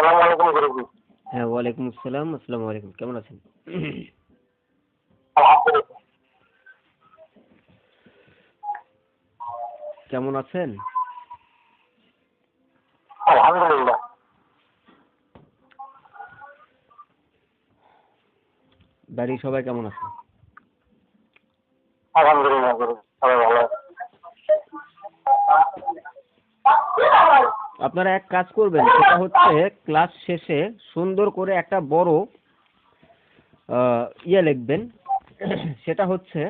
আসসালামু আলাইকুম গুরুজি। হ্যাঁ, ওয়ালাইকুম আসসালাম। আসসালামু আলাইকুম। কেমন আছেন? আলহামদুলিল্লাহ। কেমন আছেন? আলহামদুলিল্লাহ। বাড়ির সবাই কেমন আছে? আলহামদুলিল্লাহ গুরুজি, সবাই ভালো আছে। আপনারা এক কাজ করবেন, সেটা হচ্ছে ক্লাস শেষে সুন্দর করে একটা বড় লিখবেন। সেটা হচ্ছে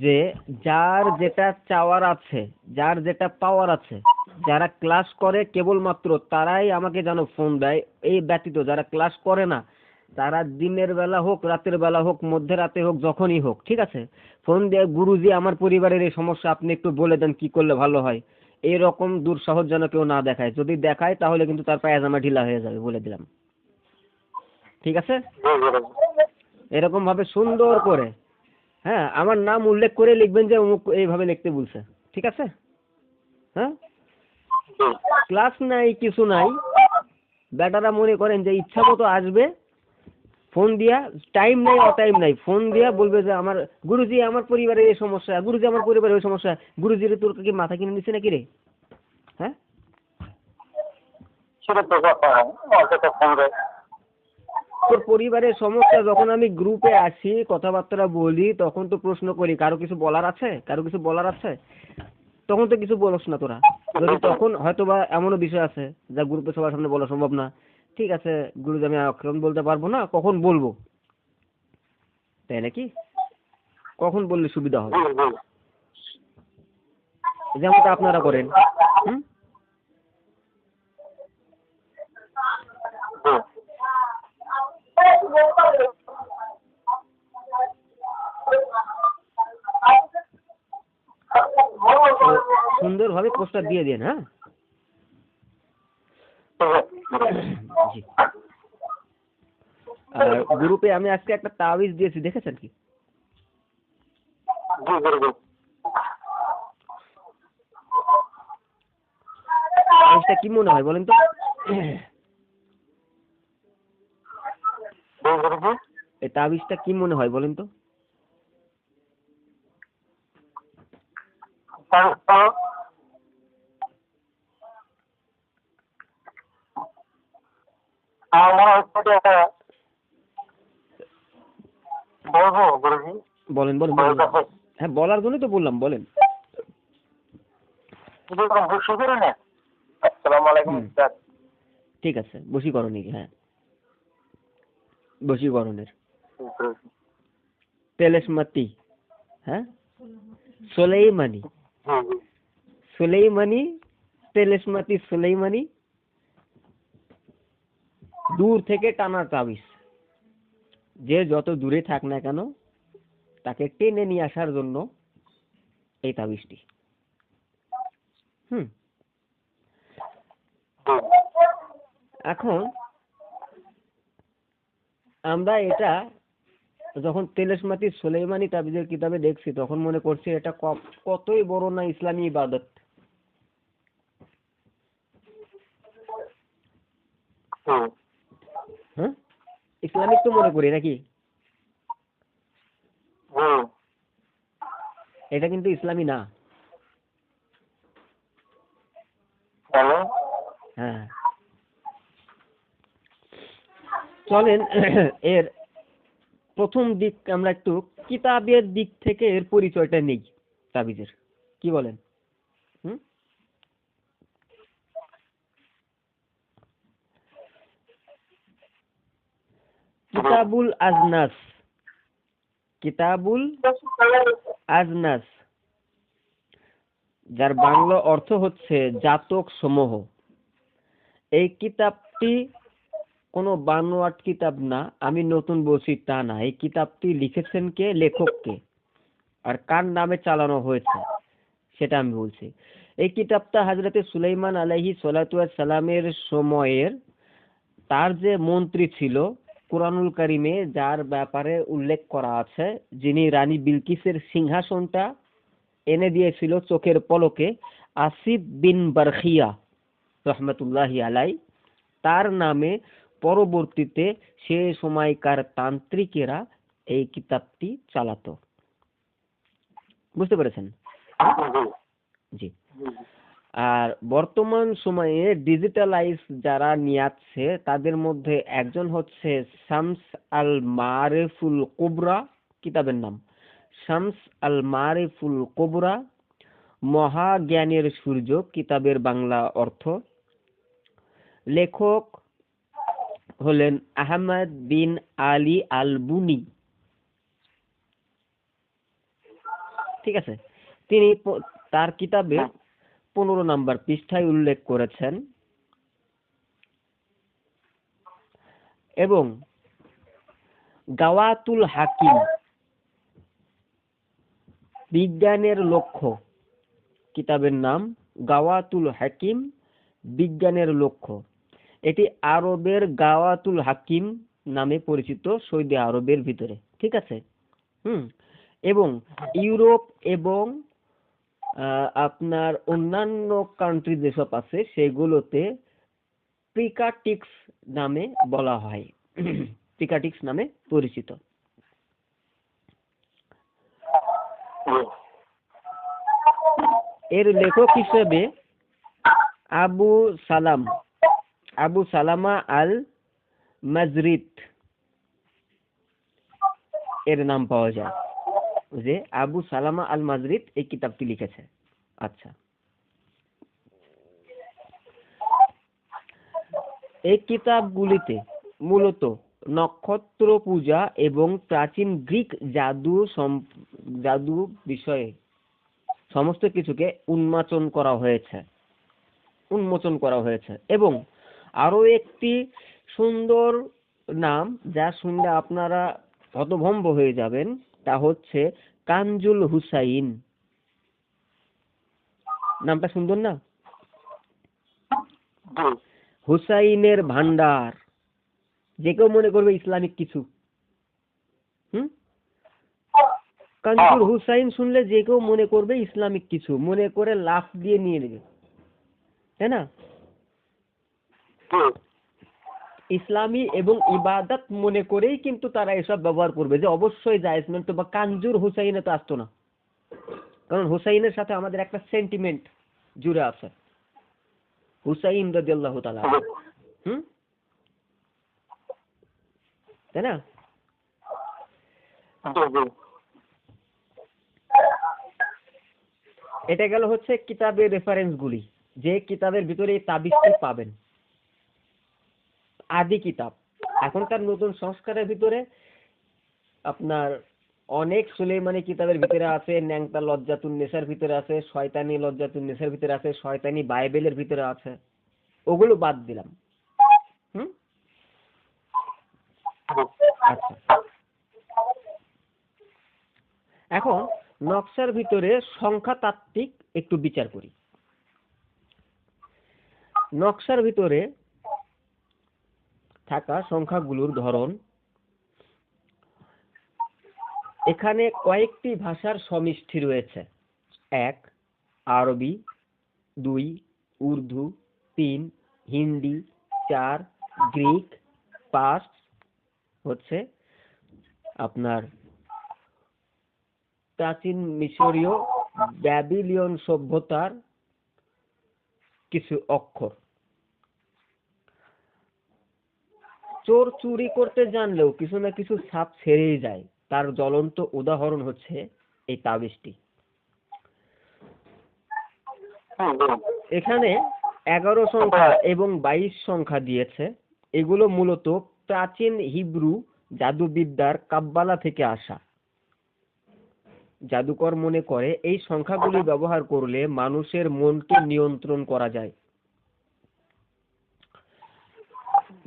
যে যার যেটা চাওয়ার আছে, যার যেটা পাওয়ার আছে, যারা ক্লাস করে কেবলমাত্র তারাই আমাকে যেন ফোন দেয়। এই ব্যতীত যারা ক্লাস করে না তারা দিনের বেলা হোক, রাতের বেলা হোক, মধ্যরাতে হোক, যখনই হোক, ঠিক আছে, ফোন দিয়ে গুরুজি আমার পরিবারের এই সমস্যা আপনি একটু বলে দেন, কি করলে ভালো হয়। এইরকম দুঃসাহস যেন কেউ না দেখায়। যদি দেখায় তাহলে কিন্তু তার পায়জামা ঢিলা হয়ে যাবে, বলে দিলাম। ঠিক আছে? জি গুরুজি। এরকম ভাবে সুন্দর করে, হ্যাঁ, আমার নাম উল্লেখ করে লিখবেন যে অমুক এইভাবে লিখতে বলছে। ঠিক আছে? হ্যাঁ, জি। ক্লাস নাই, কিছু নাই, বেটারা মনে করেন যে ইচ্ছা মতো আসবে, ফোন দিয়া, টাইম নাই, অটাইম নাই, ফোন দিয়া বলবে যে আমার গুরুজি আমার পরিবারের এই সমস্যা, গুরুজি আমার পরিবারের ওই সমস্যা। গুরুজির তোর কি মাথা কিনে নিচ্ছে নাকি রে? হ্যাঁ, সেটা তো কথা হয়, অযথা ফোন দেয়। তোর পরিবারের সমস্যা যখন আমি গ্রুপে আসি, কথাবার্তা বলি, তখন তো প্রশ্ন করি কারো কিছু বলার আছে, কারো কিছু বলার আছে, তখন তো কিছু বলস না তোরা। যদি তখন হয়তো বা এমনও বিষয় আছে যা গ্রুপে সবার সামনে বলা সম্ভব না, ঠিক আছে গুরুজি আমি এখন বলতে পারবো না, কখন বলবো, তাই নাকি? কখন বললে সুবিধা হবে, জি জি। যেমনটা আপনারা করেন। হুম, জি। তো সুন্দরভাবে পোস্টার দিয়ে দেন। হ্যাঁ, জি। আর গ্রুপে আমি আজকে একটা তাবিজ দিয়েছি, দেখেছেন কি? জি গুরুজি। তাবিজটা কি মনে হয় বলেন তো? জি গুরুজি। এই তাবিজটা কি মনে হয় বলেন তো? আমার মনে হচ্ছে যে এটা বলবো গুরুজি। বলেন বলেন বলেন। হ্যাঁ, বলার জন্যই তো বললাম, বলেন। যদি কোনো ভুল শুধরে নেন। আসসালামু আলাইকুম স্যার। ঠিক আছে, বশীকরণই, হ্যাঁ, বশীকরণের তেলেসমাতি, হ্যাঁ, সোলেইমানি, জি জি। সুলেইমানি, তেলেসমাতি সুলেইমানি, দূর থেকে টানা তাবিজ। যে যত দূরে থাক না কেন তাকে টেনে নিয়ে আসার জন্য এই তাবিজটি। হুম, এখন আমরা এটা যখন তেলেসমাতি সুলেইমানি তাবিজের কিতাবে দেখছি তখন মনে করছি এটা কতই বড় না ইসলামী ইবাদত। হ্যাঁ, ইসলামিক তো মনে করি নাকি? এটা কিন্তু ইসলামী না। হ্যাঁ, চলেন এর প্রথম দিক আমরা একটু কিতাবের দিক থেকে এর পরিচয়টা নেই তাবিজের, কি বলেন? হুম, কিতাবুল আজনাস, কিতাবুল আজনাস, যার বাংলা অর্থ হচ্ছে জাতক সমূহ। এই কিতাবটি কোনো বানোয়াট কিতাব না, আমি নতুন বলছি তা না। এই কিতাবটি লিখেছেন কে, লেখককে, আর কার নামে চালানো হয়েছে সেটা আমি বলছি। এই কিতাবটা হযরতে সুলাইমান আলাইহিস সালাতু ওয়াস সালামের সময়ের তার যে মন্ত্রী ছিল, কুরআনুল কারিমে যার ব্যাপারে উল্লেখ করা আছে, যিনি রানী বিলকিসের সিংহাসনটা এনে দিয়েছিল চোখের পলকে, আসিফ বিন বারখিয়া রহমতুল্লাহি আলাই, তার নামে পরবর্তীতে সে সময়কার তান্ত্রিকেরা এই কিতাবটি চালাতো। বুঝতে পেরেছেন? জি। আর বর্তমান সময়ে ডিজিটালাইজ যারা নিয়ে আসছে তাদের মধ্যে একজন হচ্ছে শামস আল মারিফুল কুবরা, কিতাবের নাম শামস আল মারিফুল কুবরা, মহাজ্ঞানের সূর্য, কিতাবের বাংলা অর্থ। লেখক হলেন আহমদ বিন আলী আল বুনি। ঠিক আছে, তিনি তার কিতাবে 15 নম্বর পৃষ্ঠায় উল্লেখ করেছেন এবং গাওয়াতুল হাকিম, বিজ্ঞানের লক্ষ্য, কিতাবের নাম গাওয়াতুল হাকিম, বিজ্ঞানের লক্ষ্য। এটি আরবের গাওয়াতুল হাকিম নামে পরিচিত সৌদি আরবের ভিতরে। ঠিক আছে। এবং ইউরোপ এবং আপনার অন্যান্য কান্ট্রি যেসব আছে সেগুলোতে প্রিকাটিক্স নামে বলা হয়, প্রিকাটিক্স নামে পরিচিত। এর লেখক হিসেবে আবু সালামা আল মাজরিদ এর নাম পাওয়া যায়, যে আবু সালামা আল মাজরিদ এই কিতাবটি লিখেছে। আচ্ছা, এই কিতাবগুলিতে মূলত নক্ষত্র পূজা এবং প্রাচীন গ্রিক জাদু বিষয়ে সমস্ত কিছুকে উন্মোচন করা হয়েছে এবং আরো একটি সুন্দর নাম যা শুনলে আপনারা হতভম্ব হয়ে যাবেন, তা হচ্ছে কানজুল হুসাইন। নামটা সুন্দর না? হুসাইনের ভান্ডার। যে কেউ মনে করবে ইসলামিক কিছু। কানজুল হুসাইন শুনলে যে কেউ মনে করবে ইসলামিক কিছু, মনে করে লাফ দিয়ে নিয়ে নেবে, তাই না? ইসলামী এবং ইবাদত মনে করেই কিন্তু তারা এসব ব্যবহার করবে, যে অবশ্যই জায়েজ, নয়তো বা কানজুর হুসাইনে তো আসতো না, কারণ হুসাইনের সাথে আমাদের একটা সেন্টিমেন্ট জুড়ে আছে, হুসাইন রাদিয়াল্লাহু তাআলা। তাই না? এটা গেল হচ্ছে কিতাবের রেফারেন্স গুলি, যে কিতাবের ভিতরে এই তাবিজটি পাবেন। আদি কিতাব। এখনকার নতুন সংস্কারের ভিতরে আপনার অনেক সুলেমানি কিতাবের ভিতরে আছে, ন্যাংটা লজ্জাতুন নেসার ভিতরে আছে, শয়তানি লজ্জাতুন নেসার ভিতরে আছে, শয়তানি বাইবেলের ভিতরে আছে, ওগুলো বাদ দিলাম। আচ্ছা, এখন নকশার ভিতরে সংখ্যাতাত্ত্বিক একটু বিচার করি। নকশার ভিতরে থাকা সংখ্যাগুলোর ধরন, এখানে কয়েকটি ভাষার সমিষ্টি রয়েছে। 1 আরবি, 2 উর্দু, 3 হিন্দি, 4 গ্রিক, 5 হচ্ছে আপনার প্রাচীন মিশরীয় ব্যাবিলিয়ন সভ্যতার কিছু অক্ষর। চোর চুরি করতে জানলেও কিছু না কিছু ছাপ ছেড়েই যায়, তার জ্বলন্ত উদাহরণ হচ্ছে এই তাবিজটি। এখানে 11 সংখ্যা এবং 22 সংখ্যা দিয়েছে। এগুলো মূলত প্রাচীন হিব্রু জাদুবিদ্যার কাব্বালা থেকে আসা। জাদুকর মনে করে এই সংখ্যাগুলি ব্যবহার করলে মানুষের মনকে নিয়ন্ত্রণ করা যায়।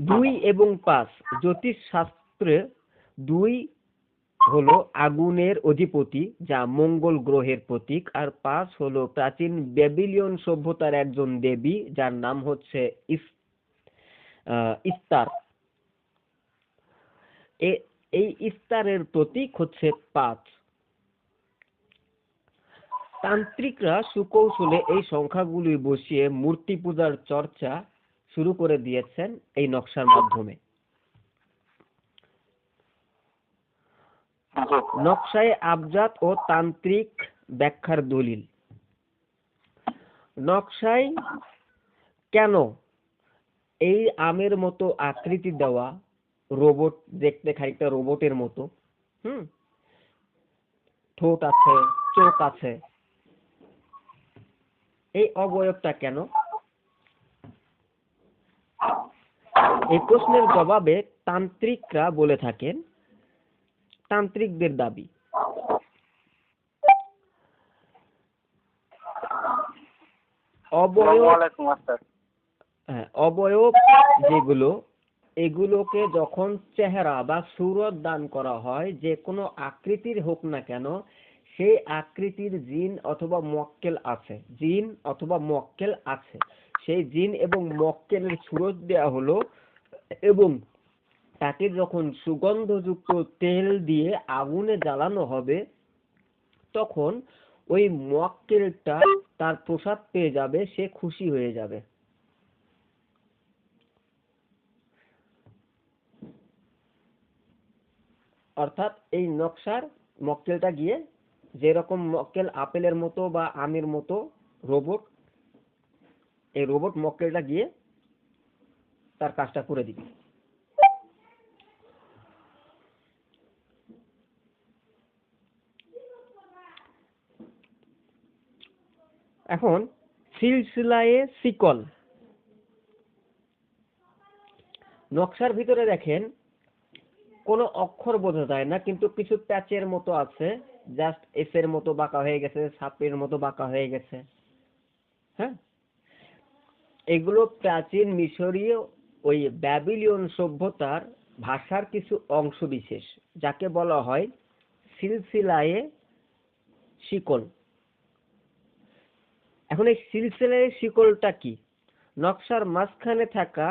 2 এবং 5 জ্যোতিষ শাস্ত্রে 2 হলো আগুনের অধিপতি, যা মঙ্গল গ্রহের প্রতীক, আর 5 হলো প্রাচীন ব্যাবিলিয়ন সভ্যতার একজন দেবী, যার নাম হচ্ছে ইস্তার। এই ইস্তারের প্রতীক হচ্ছে 5। তান্ত্রিকরা সুকৌশলে এই সংখ্যাগুলি বসিয়ে মূর্তি পূজার চর্চা শুরু করে দিয়েছেন এই নকশার মাধ্যমে। জি। নকশায় আবজাত ও তান্ত্রিক ব্যাখ্যার দলিল। নকশায় কেন এই আমের মতো আকৃতি দেওয়া, রোবট দেখতে খানিকটা রোবটের মতো, ঠোঁট আছে, চোখ আছে, এই অবয়বটা কেন? এই প্রশ্নের জবাবে তান্ত্রিকরা বলে থাকেন, তান্ত্রিকদের দাবি অবয়ব যেগুলো, এগুলোকে যখন চেহারা বা সুরত দান করা হয়, যে কোনো আকৃতির হোক না কেন, সেই আকৃতির জিন অথবা মক্কেল আছে, জিন অথবা মক্কেল আছে, সেই জিন এবং মক্কেলের সুরত দেয়া হলো, এবং তাকে যখন সুগন্ধযুক্ত তেল দিয়ে আগুনে জ্বালানো হবে, তখন ওই মক্কেলটা তার প্রসাদ পেয়ে যাবে, সে খুশি হয়ে যাবে। অর্থাৎ এই নকশার মক্কেলটা গিয়ে, যেরকম মক্কেল আপেলের মতো বা আমের মতো রোবট, এই রোবট মক্কেলটা গিয়ে তার কাজটা করে দিবে। এখন সিলসিলায়ে শিকল। নকশার ভিতরে দেখেন কোনো অক্ষর বোঝা যায় না, কিন্তু কিছু প্যাচের মতো আছে, জাস্ট এস এর মতো বাঁকা হয়ে গেছে, সাপের মতো বাঁকা হয়ে গেছে। হ্যাঁ, এগুলো প্রাচীন মিশরীয় ওই ব্যাবিলিয়ন সভ্যতার ভাষার কিছু অংশ বিশেষ, যাকে বলা হয় সিলসিলায়ে শিকল। এখন এই সিলসিলায়ে শিকলটা কি? নকশার মাঝখানে থাকা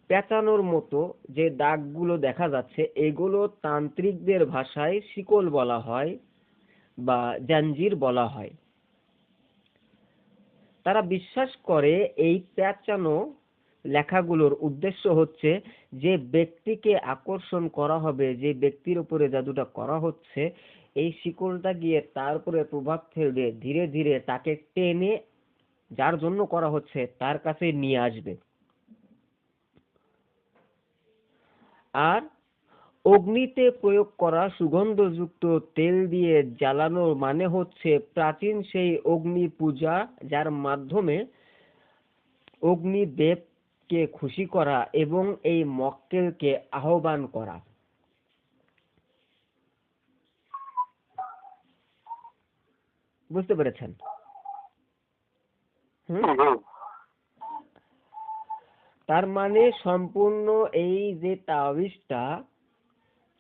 পেঁচানোর মতো যে দাগগুলো দেখা যাচ্ছে, এগুলো তান্ত্রিকদের ভাষায় শিকল বলা হয় বা জাঞ্জির বলা হয়। তারা বিশ্বাস করে এই পেঁচানো লেখাগুলোর উদ্দেশ্য হচ্ছে, যে ব্যক্তিকে আকর্ষণ করা হবে, যে ব্যক্তির উপরে জাদুটা করা হচ্ছে, এই শিকলটা গিয়ে তার উপরে প্রভাব ফেলবে, ধীরে ধীরে তাকে টেনে, যার জন্য করা হচ্ছে তার কাছে নিয়ে আসবে। আর অগ্নিতে প্রয়োগ করা সুগন্ধযুক্ত তেল দিয়ে জ্বালানোর মানে হচ্ছে প্রাচীন সেই অগ্নি পূজা, যার মাধ্যমে অগ্নিদেবকে খুশি করা এবং এই মক্কেলকে আহ্বান করা। বুঝতে পেরেছেন? তার মানে সম্পূর্ণ এই যে তাবিজটা,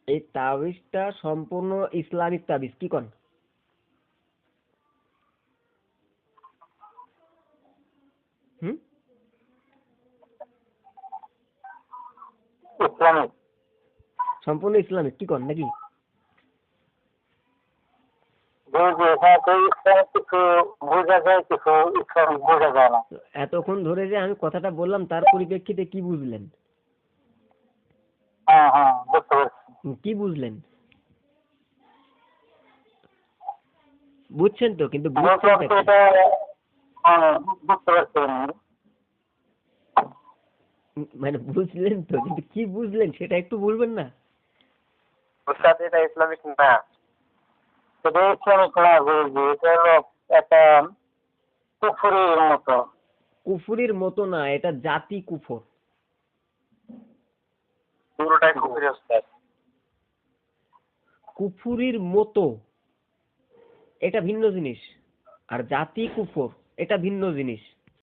এই তাবিজটা সম্পূর্ণ ইসলামিক তাবিজ, কি কোন? ইসলামিক, সম্পূর্ণ ইসলামিক, কি কোন নাকি? এতক্ষণ ধরে যে আমি কথাটা বললাম, তার পরিপ্রেক্ষিতে কি বুঝলেন? কি বুঝলেন? বুঝছেন তো, কিন্তু মানে বুঝলেন তো, কিন্তু কি বুঝলেন সেটা একটু বলবেন না? এটা ইসলামিক না, এটা ইসলামিক না, এটা হলো একটা কুফরির মতো। কুফরির মতো না, এটা জাতি কুফর। পুরোটাই কুফরি ওস্তাদ। কুফরির মতো এটা ভিন্ন জিনিস, আর জাতি কুফর এটা ভিন্ন জিনিস।